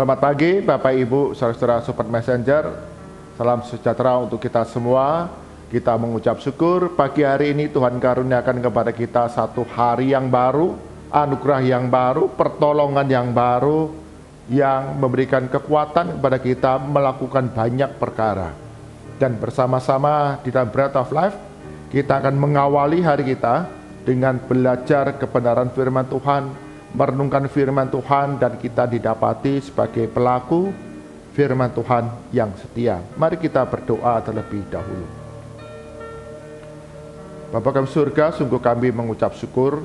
Selamat pagi Bapak Ibu, saudara-saudara Sobat Messenger. Salam sejahtera untuk kita semua. Kita mengucap syukur pagi hari ini Tuhan karuniakan kepada kita satu hari yang baru, anugerah yang baru, pertolongan yang baru, yang memberikan kekuatan kepada kita melakukan banyak perkara. Dan bersama-sama di dalam Bread of Life, kita akan mengawali hari kita dengan belajar kebenaran firman Tuhan, merenungkan firman Tuhan, dan kita didapati sebagai pelaku firman Tuhan yang setia. Mari kita berdoa terlebih dahulu. Bapa kami surga, sungguh kami mengucap syukur.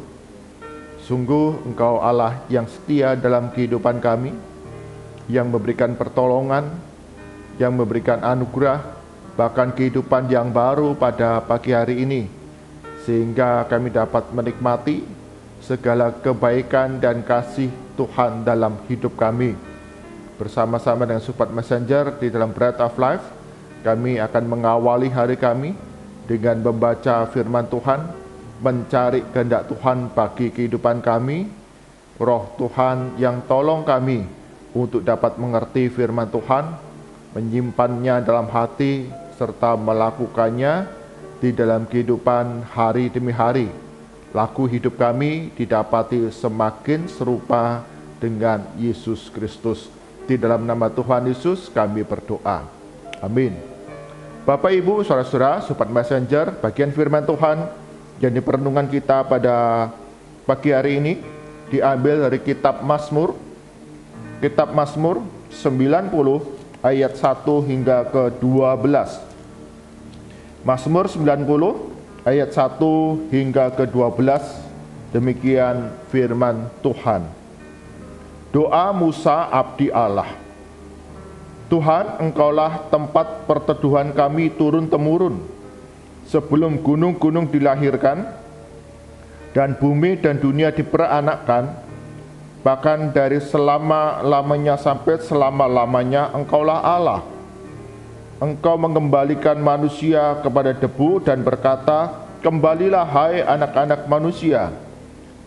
Sungguh Engkau Allah yang setia dalam kehidupan kami, yang memberikan pertolongan, yang memberikan anugerah, bahkan kehidupan yang baru pada pagi hari ini, sehingga kami dapat menikmati segala kebaikan dan kasih Tuhan dalam hidup kami. Bersama-sama dengan Sobat Messenger di dalam Bread of Life, kami akan mengawali hari kami dengan membaca firman Tuhan, mencari kehendak Tuhan bagi kehidupan kami. Roh Tuhan yang tolong kami untuk dapat mengerti firman Tuhan, menyimpannya dalam hati, serta melakukannya di dalam kehidupan hari demi hari. Laku hidup kami didapati semakin serupa dengan Yesus Kristus. Di dalam nama Tuhan Yesus kami berdoa. Amin. Bapak Ibu, saudara-saudara, Sobat Messenger, bagian firman Tuhan yang diperenungan kita pada pagi hari ini diambil dari kitab Mazmur. Kitab Mazmur 90 ayat 1 hingga ke 12. Mazmur 90 ayat 1 hingga ke 12, demikian firman Tuhan. Doa Musa abdi Allah. Tuhan, Engkaulah tempat perteduhan kami turun-temurun, sebelum gunung-gunung dilahirkan, dan bumi dan dunia diperanakkan, bahkan dari selama-lamanya sampai selama-lamanya Engkaulah Allah. Engkau mengembalikan manusia kepada debu dan berkata, kembalilah hai anak-anak manusia,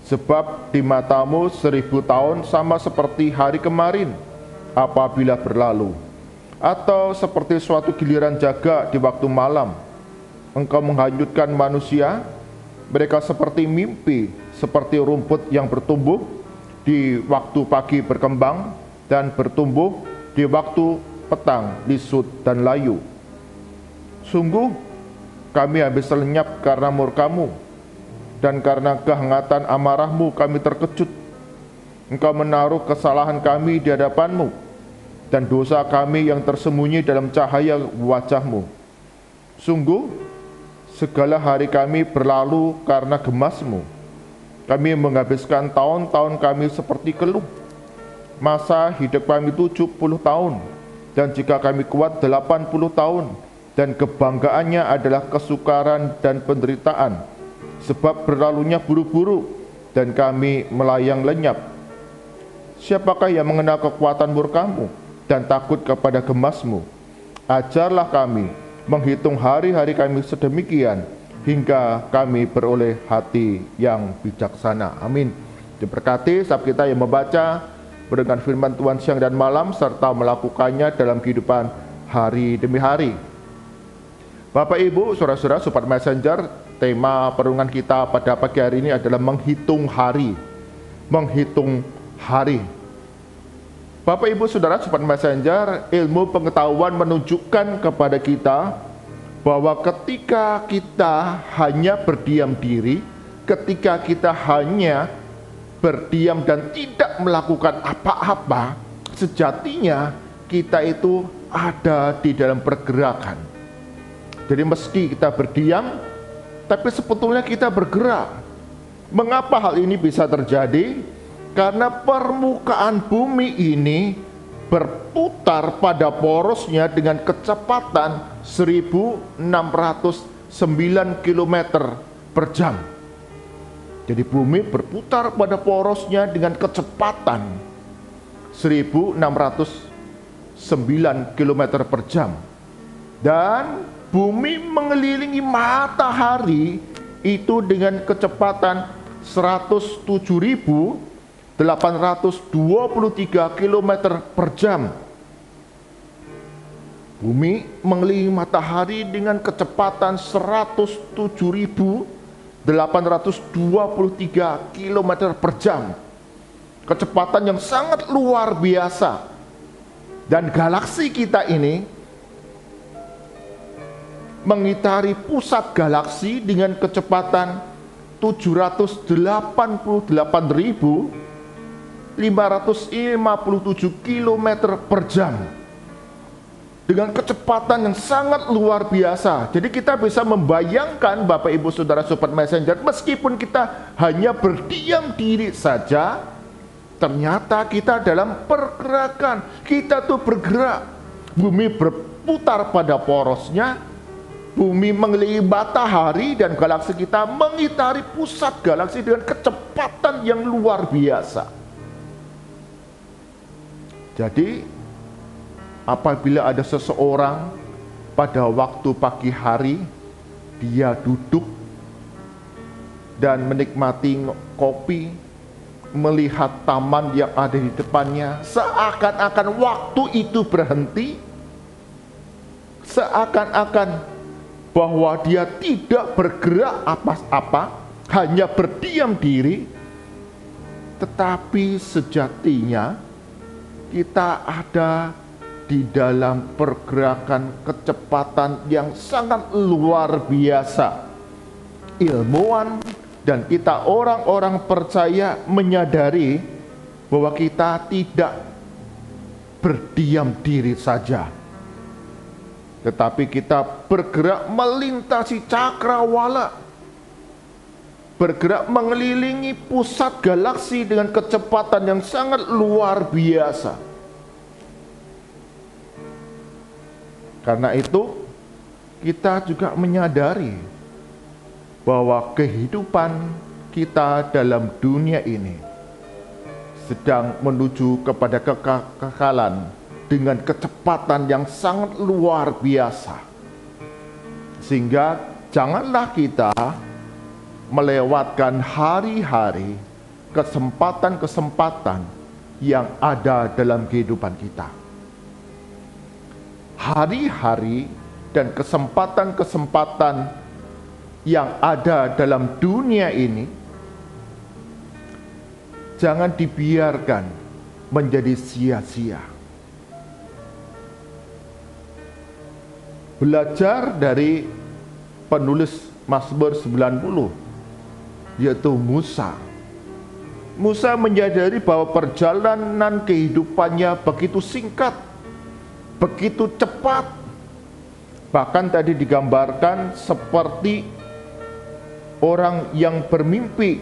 sebab di matamu 1000 tahun sama seperti hari kemarin apabila berlalu, atau seperti suatu giliran jaga di waktu malam. Engkau menghanyutkan manusia, mereka seperti mimpi, seperti rumput yang bertumbuh di waktu pagi berkembang dan bertumbuh di waktu petang, lisut dan layu. Sungguh kami habis lenyap karena murka-Mu, dan karena kehangatan amarah-Mu kami terkejut. Engkau menaruh kesalahan kami di hadapan-Mu, dan dosa kami yang tersembunyi dalam cahaya wajah-Mu. Sungguh segala hari kami berlalu karena gemas-Mu. Kami menghabiskan tahun-tahun kami seperti keluh. Masa hidup kami 70 tahun, dan jika kami kuat 80 tahun, dan kebanggaannya adalah kesukaran dan penderitaan, sebab berlalunya buru-buru, dan kami melayang lenyap. Siapakah yang mengenal kekuatan murka-Mu dan takut kepada gemas-Mu? Ajarlah kami menghitung hari-hari kami sedemikian, hingga kami beroleh hati yang bijaksana. Amin. Diberkati setiap kita yang membaca, mendengar firman Tuhan siang dan malam, serta melakukannya dalam kehidupan hari demi hari. Bapak Ibu, saudara-saudara, Sobat Messenger, tema perenungan kita pada pagi hari ini adalah menghitung hari. Menghitung hari. Bapak Ibu, saudara, Sobat Messenger, ilmu pengetahuan menunjukkan kepada kita bahwa ketika kita hanya berdiam diri, ketika kita hanya berdiam dan tidak melakukan apa-apa, sejatinya kita itu ada di dalam pergerakan. Jadi meski kita berdiam, tapi sebetulnya kita bergerak. Mengapa hal ini bisa terjadi? Karena permukaan bumi ini berputar pada porosnya dengan kecepatan 1609 km per jam. Jadi bumi berputar pada porosnya dengan kecepatan 1609 km per jam. Dan bumi mengelilingi matahari itu dengan kecepatan 107.000 823 km per jam. Bumi mengelilingi matahari dengan kecepatan 107.823 km per jam. Kecepatan yang sangat luar biasa. Dan galaksi kita ini mengitari pusat galaksi dengan kecepatan 788.557 km per jam. Dengan kecepatan yang sangat luar biasa. Jadi kita bisa membayangkan Bapak Ibu Saudara Sobat Messenger, meskipun kita hanya berdiam diri saja, ternyata kita dalam pergerakan. Kita tuh bergerak. Bumi berputar pada porosnya, bumi mengelilingi matahari, dan galaksi kita mengitari pusat galaksi dengan kecepatan yang luar biasa. Jadi apabila ada seseorang pada waktu pagi hari, dia duduk dan menikmati kopi, melihat taman yang ada di depannya, seakan-akan waktu itu berhenti, seakan-akan bahwa dia tidak bergerak apa-apa, hanya berdiam diri. Tetapi sejatinya kita ada di dalam pergerakan kecepatan yang sangat luar biasa. Ilmuwan dan kita orang-orang percaya menyadari bahwa kita tidak berdiam diri saja, tetapi kita bergerak melintasi cakrawala, bergerak mengelilingi pusat galaksi dengan kecepatan yang sangat luar biasa. Karena itu, kita juga menyadari bahwa kehidupan kita dalam dunia ini sedang menuju kepada kekekalan dengan kecepatan yang sangat luar biasa. Sehingga janganlah kita melewatkan hari-hari, kesempatan-kesempatan yang ada dalam kehidupan kita. Hari-hari dan kesempatan-kesempatan yang ada dalam dunia ini jangan dibiarkan menjadi sia-sia. Belajar dari penulis Mazmur 90, yaitu Musa. Musa menyadari bahwa perjalanan kehidupannya begitu singkat, begitu cepat. Bahkan tadi digambarkan seperti orang yang bermimpi.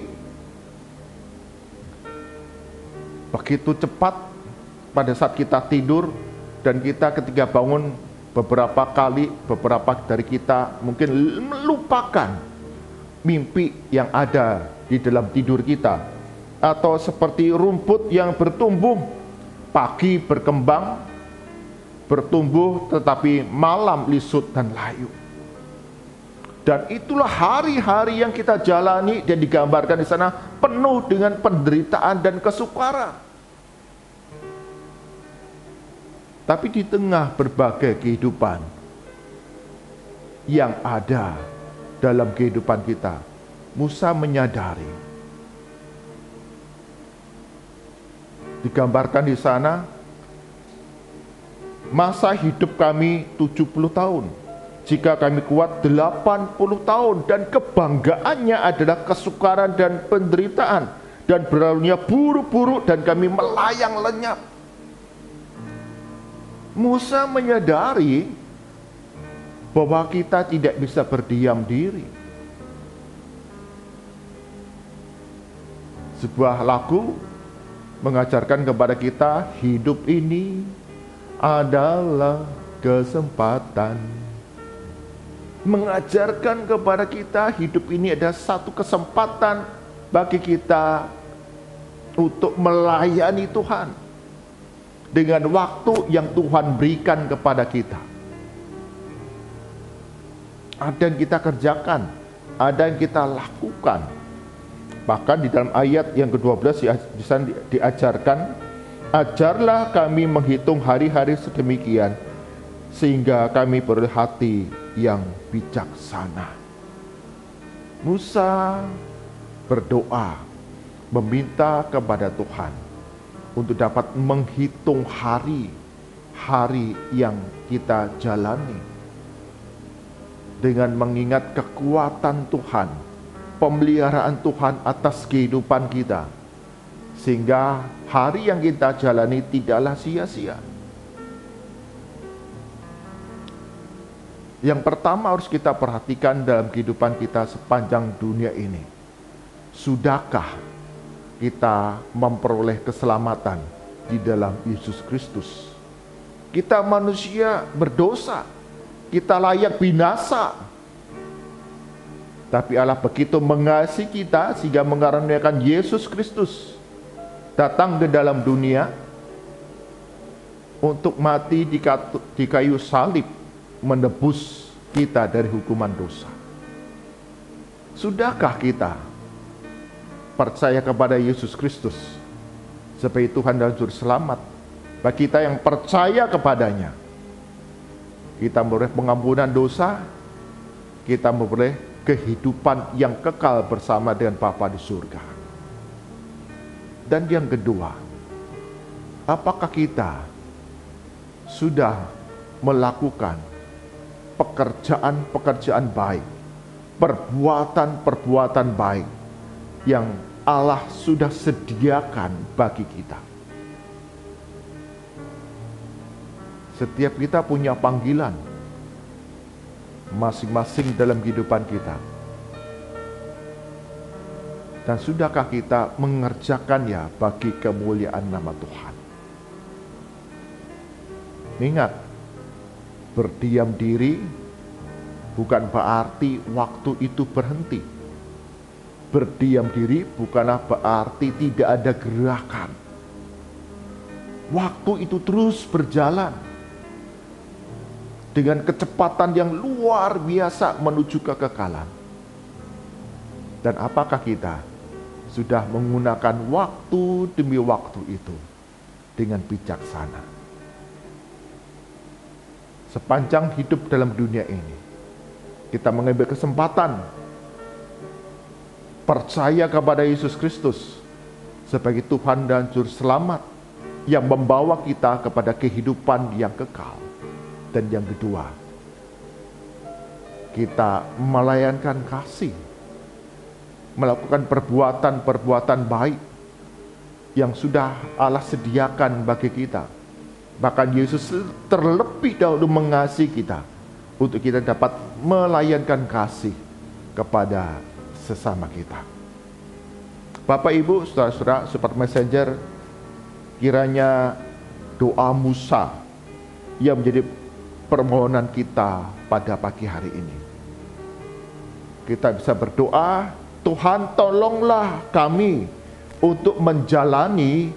Begitu cepat pada saat kita tidur, dan kita ketika bangun beberapa dari kita mungkin melupakan mimpi yang ada di dalam tidur kita. Atau seperti rumput yang bertumbuh, pagi berkembang, bertumbuh, tetapi malam lisut dan layu. Dan itulah hari-hari yang kita jalani, dan digambarkan di sana penuh dengan penderitaan dan kesukaran. Tapi di tengah berbagai kehidupan yang ada dalam kehidupan kita, Musa menyadari, digambarkan di sana, masa hidup kami 70 tahun, jika kami kuat 80 tahun, dan kebanggaannya adalah kesukaran dan penderitaan, dan berlalunya buruk-buruk, dan kami melayang lenyap. Musa menyadari bahwa kita tidak bisa berdiam diri. Sebuah lagu mengajarkan kepada kita, hidup ini adalah kesempatan. Mengajarkan kepada kita hidup ini adalah satu kesempatan bagi kita untuk melayani Tuhan dengan waktu yang Tuhan berikan kepada kita. Ada yang kita kerjakan, ada yang kita lakukan, Bahkan di dalam ayat yang ke-12 diajarkan, ajarlah kami menghitung hari-hari sedemikian, sehingga kami beroleh hati yang bijaksana. Musa berdoa, meminta kepada Tuhan untuk dapat menghitung hari-hari yang kita jalani, dengan mengingat kekuatan Tuhan, pemeliharaan Tuhan atas kehidupan kita, sehingga hari yang kita jalani tidaklah sia-sia. Yang pertama harus kita perhatikan dalam kehidupan kita sepanjang dunia ini, sudahkah kita memperoleh keselamatan di dalam Yesus Kristus? Kita manusia berdosa, kita layak binasa. Tapi Allah begitu mengasihi kita sehingga mengaruniakan Yesus Kristus datang ke dalam dunia untuk mati di kayu salib, menebus kita dari hukuman dosa. Sudahkah kita percaya kepada Yesus Kristus sebagai Tuhan dan Juru Selamat? Bagi kita yang percaya kepadanya, kita memperoleh pengampunan dosa, kita memperoleh kehidupan yang kekal bersama dengan Bapa di surga. Dan yang kedua, apakah kita sudah melakukan pekerjaan-pekerjaan baik, perbuatan-perbuatan baik yang Allah sudah sediakan bagi kita? Setiap kita punya panggilan masing-masing dalam kehidupan kita. Dan sudahkah kita mengerjakannya bagi kemuliaan nama Tuhan? Ingat, berdiam diri bukan berarti waktu itu berhenti. Berdiam diri bukanlah berarti tidak ada gerakan. Waktu itu terus berjalan dengan kecepatan yang luar biasa menuju kekekalan. Dan apakah kita sudah menggunakan waktu demi waktu itu dengan bijaksana? Sepanjang hidup dalam dunia ini, kita mengambil kesempatan percaya kepada Yesus Kristus sebagai Tuhan dan Juru Selamat yang membawa kita kepada kehidupan yang kekal. Dan yang kedua, kita melayankan kasih, melakukan perbuatan-perbuatan baik yang sudah Allah sediakan bagi kita. Bahkan Yesus terlebih dahulu mengasihi kita untuk kita dapat melayankan kasih kepada sesama kita. Bapak, Ibu, saudara-saudara, Super Messenger, kiranya doa Musa yang menjadi permohonan kita pada pagi hari ini. Kita bisa berdoa, Tuhan tolonglah kami untuk menjalani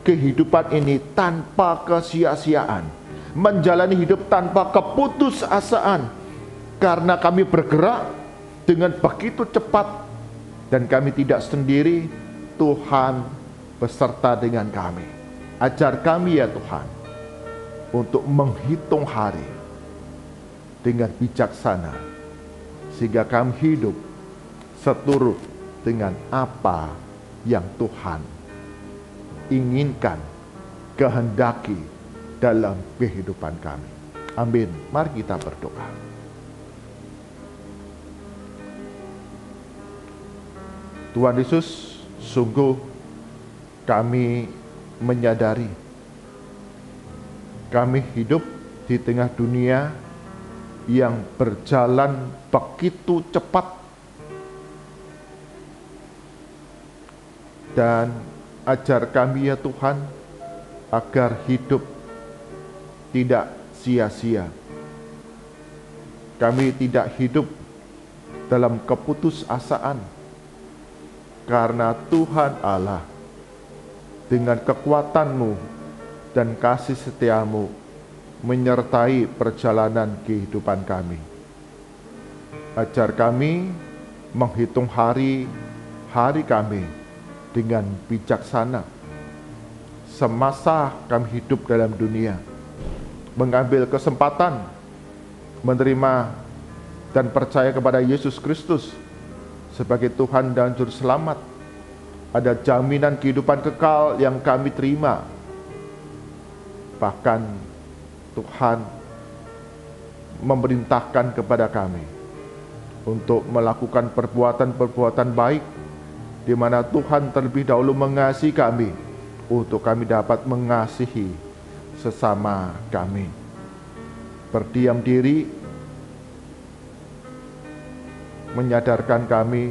kehidupan ini tanpa kesia-siaan, menjalani hidup tanpa keputusasaan, karena kami bergerak dengan begitu cepat dan kami tidak sendiri. Tuhan beserta dengan kami. Ajar kami ya Tuhan untuk menghitung hari dengan bijaksana, sehingga kami hidup seturut dengan apa yang Tuhan inginkan, kehendaki dalam kehidupan kami. Amin. Mari kita berdoa. Tuhan Yesus, sungguh kami menyadari kami hidup di tengah dunia yang berjalan begitu cepat, dan ajar kami ya Tuhan agar hidup tidak sia-sia. Kami tidak hidup dalam keputusasaan, karena Tuhan Allah dengan kekuatan-Mu dan kasih setia-Mu menyertai perjalanan kehidupan kami. Ajar kami menghitung hari hari kami dengan bijaksana. Semasa kami hidup dalam dunia, mengambil kesempatan menerima dan percaya kepada Yesus Kristus sebagai Tuhan dan Juru Selamat. Ada jaminan kehidupan kekal yang kami terima. Bahkan Tuhan memerintahkan kepada kami untuk melakukan perbuatan-perbuatan baik, di mana Tuhan terlebih dahulu mengasihi kami untuk kami dapat mengasihi sesama kami. Berdiam diri menyadarkan kami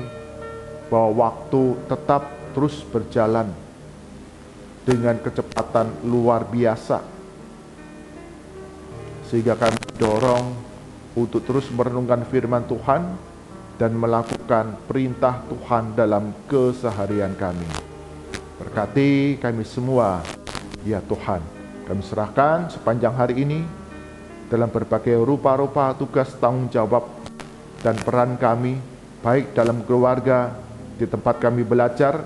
bahwa waktu tetap terus berjalan dengan kecepatan luar biasa, sehingga kami dorong untuk terus merenungkan firman Tuhan dan melakukan perintah Tuhan dalam keseharian kami. Berkati kami semua, ya Tuhan. Kami serahkan sepanjang hari ini dalam berbagai rupa-rupa tugas tanggung jawab dan peran kami, baik dalam keluarga, di tempat kami belajar,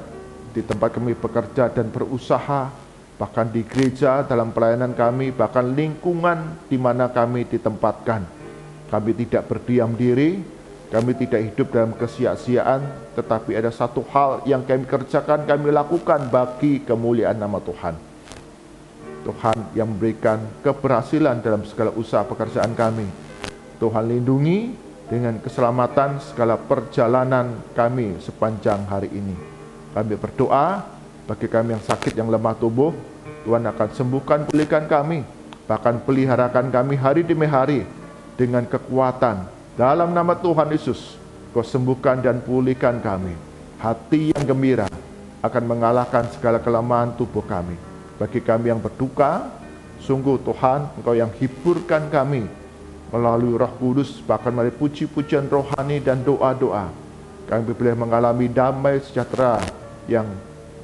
di tempat kami bekerja dan berusaha, bahkan di gereja, dalam pelayanan kami, bahkan lingkungan di mana kami ditempatkan. Kami tidak berdiam diri, kami tidak hidup dalam kesia-siaan, tetapi ada satu hal yang kami kerjakan, kami lakukan bagi kemuliaan nama Tuhan. Tuhan yang memberikan keberhasilan dalam segala usaha pekerjaan kami. Tuhan lindungi dengan keselamatan segala perjalanan kami sepanjang hari ini. Kami berdoa bagi kami yang sakit, yang lemah tubuh, Tuhan akan sembuhkan, pulihkan kami, bahkan peliharakan kami hari demi hari dengan kekuatan. Dalam nama Tuhan Yesus, Kau sembuhkan dan pulihkan kami. Hati yang gembira akan mengalahkan segala kelemahan tubuh kami. Bagi kami yang berduka, sungguh Tuhan, Engkau yang hiburkan kami melalui Roh Kudus, bahkan melalui puji-pujian rohani dan doa-doa. Kami boleh mengalami damai sejahtera yang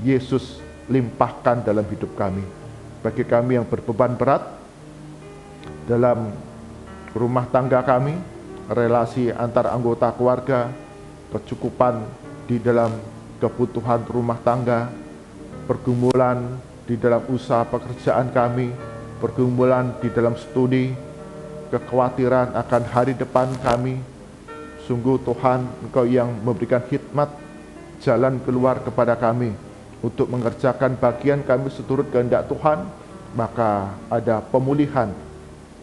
Yesus limpahkan dalam hidup kami. Bagi kami yang berbeban berat dalam rumah tangga kami, relasi antar anggota keluarga, kecukupan di dalam kebutuhan rumah tangga, pergumulan di dalam usaha pekerjaan kami, pergumulan di dalam studi, kekhawatiran akan hari depan kami. Sungguh Tuhan, Engkau yang memberikan hikmat jalan keluar kepada kami untuk mengerjakan bagian kami seturut kehendak Tuhan. Maka ada pemulihan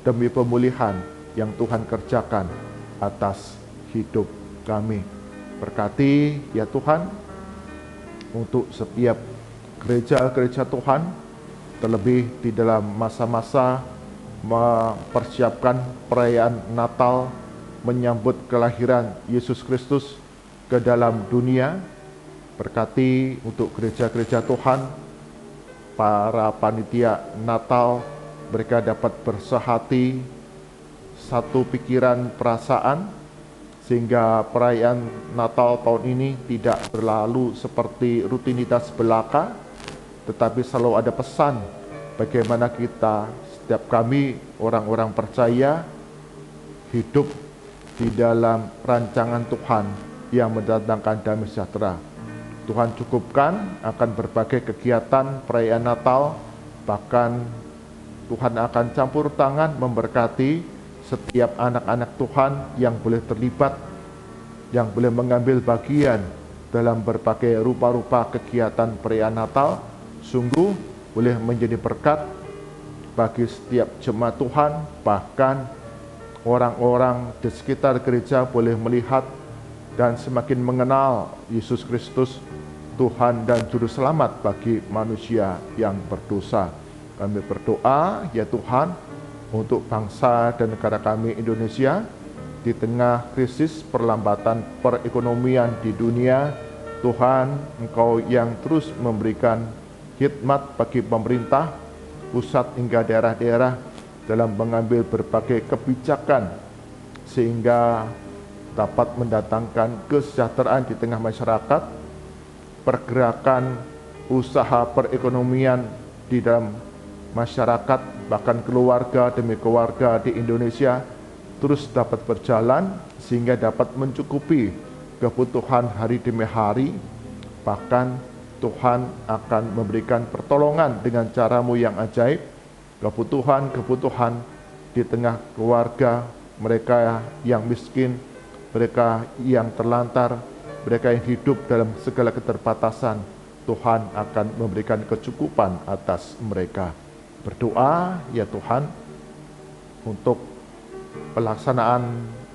demi pemulihan yang Tuhan kerjakan atas hidup kami. Berkati ya Tuhan untuk setiap gereja-gereja Tuhan, terlebih di dalam masa-masa mempersiapkan perayaan Natal, menyambut kelahiran Yesus Kristus ke dalam dunia. Berkati untuk gereja-gereja Tuhan, para panitia Natal, mereka dapat bersehati, satu pikiran, perasaan, sehingga perayaan Natal tahun ini tidak berlalu seperti rutinitas belaka, tetapi selalu ada pesan bagaimana kita, setiap kami orang-orang percaya, hidup di dalam rancangan Tuhan yang mendatangkan damai sejahtera. Tuhan cukupkan akan berbagai kegiatan perayaan Natal, bahkan Tuhan akan campur tangan memberkati setiap anak-anak Tuhan yang boleh terlibat, yang boleh mengambil bagian dalam berbagai rupa-rupa kegiatan perayaan Natal. Sungguh boleh menjadi berkat bagi setiap jemaat Tuhan, bahkan orang-orang di sekitar gereja boleh melihat dan semakin mengenal Yesus Kristus, Tuhan dan Juru Selamat bagi manusia yang berdosa. Kami berdoa, ya Tuhan, untuk bangsa dan negara kami Indonesia di tengah krisis perlambatan perekonomian di dunia. Tuhan, Engkau yang terus memberikan hikmat bagi pemerintah pusat hingga daerah-daerah dalam mengambil berbagai kebijakan sehingga dapat mendatangkan kesejahteraan di tengah masyarakat. Pergerakan usaha perekonomian di dalam masyarakat, bahkan keluarga demi keluarga di Indonesia terus dapat berjalan sehingga dapat mencukupi kebutuhan hari demi hari, Bahkan Tuhan akan memberikan pertolongan dengan caramu yang ajaib. Kebutuhan-kebutuhan di tengah keluarga, mereka yang miskin, mereka yang terlantar, mereka yang hidup dalam segala keterbatasan, Tuhan akan memberikan kecukupan atas mereka. Berdoa ya Tuhan untuk pelaksanaan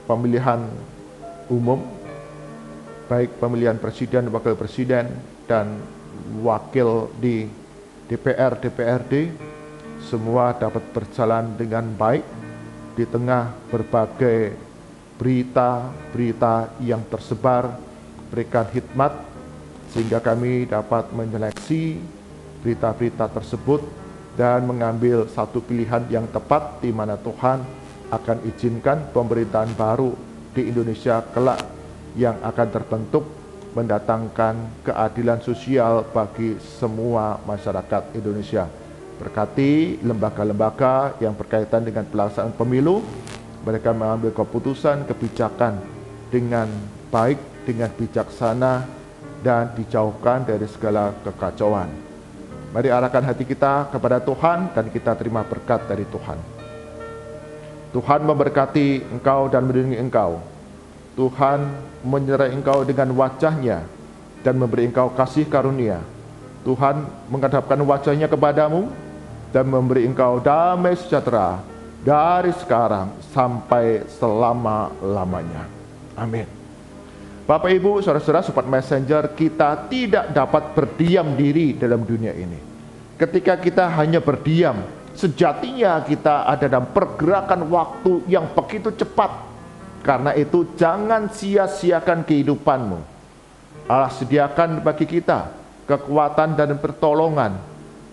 pemilihan umum, baik pemilihan presiden, wakil presiden, dan wakil di DPR, DPRD, semua dapat berjalan dengan baik di tengah berbagai berita-berita yang tersebar. Berikan hikmat sehingga kami dapat menyeleksi berita-berita tersebut dan mengambil satu pilihan yang tepat, di mana Tuhan akan izinkan pemerintahan baru di Indonesia kelak yang akan terbentuk, mendatangkan keadilan sosial bagi semua masyarakat Indonesia. Berkati lembaga-lembaga yang berkaitan dengan pelaksanaan pemilu, mereka mengambil keputusan, kebijakan dengan baik, dengan bijaksana, dan dijauhkan dari segala kekacauan. Mari arahkan hati kita kepada Tuhan dan kita terima berkat dari Tuhan. Tuhan memberkati engkau dan melindungi engkau. Tuhan menyertai engkau dengan wajah-Nya dan memberi engkau kasih karunia. Tuhan menghadapkan wajah-Nya kepadamu dan memberi engkau damai sejahtera dari sekarang sampai selama-lamanya. Amin. Bapak Ibu, saudara-saudara, sobat messenger, kita tidak dapat berdiam diri dalam dunia ini. Ketika kita hanya berdiam, sejatinya kita ada dalam pergerakan waktu yang begitu cepat. Karena itu jangan sia-siakan kehidupanmu. Allah sediakan bagi kita kekuatan dan pertolongan,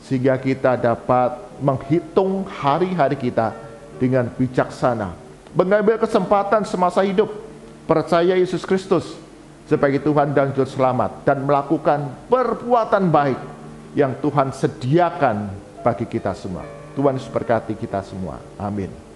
sehingga kita dapat menghitung hari-hari kita dengan bijaksana, mengambil kesempatan semasa hidup, percaya Yesus Kristus sebagai Tuhan dan Juru Selamat, dan melakukan perbuatan baik yang Tuhan sediakan bagi kita semua. Tuhan Yesus berkati kita semua. Amin.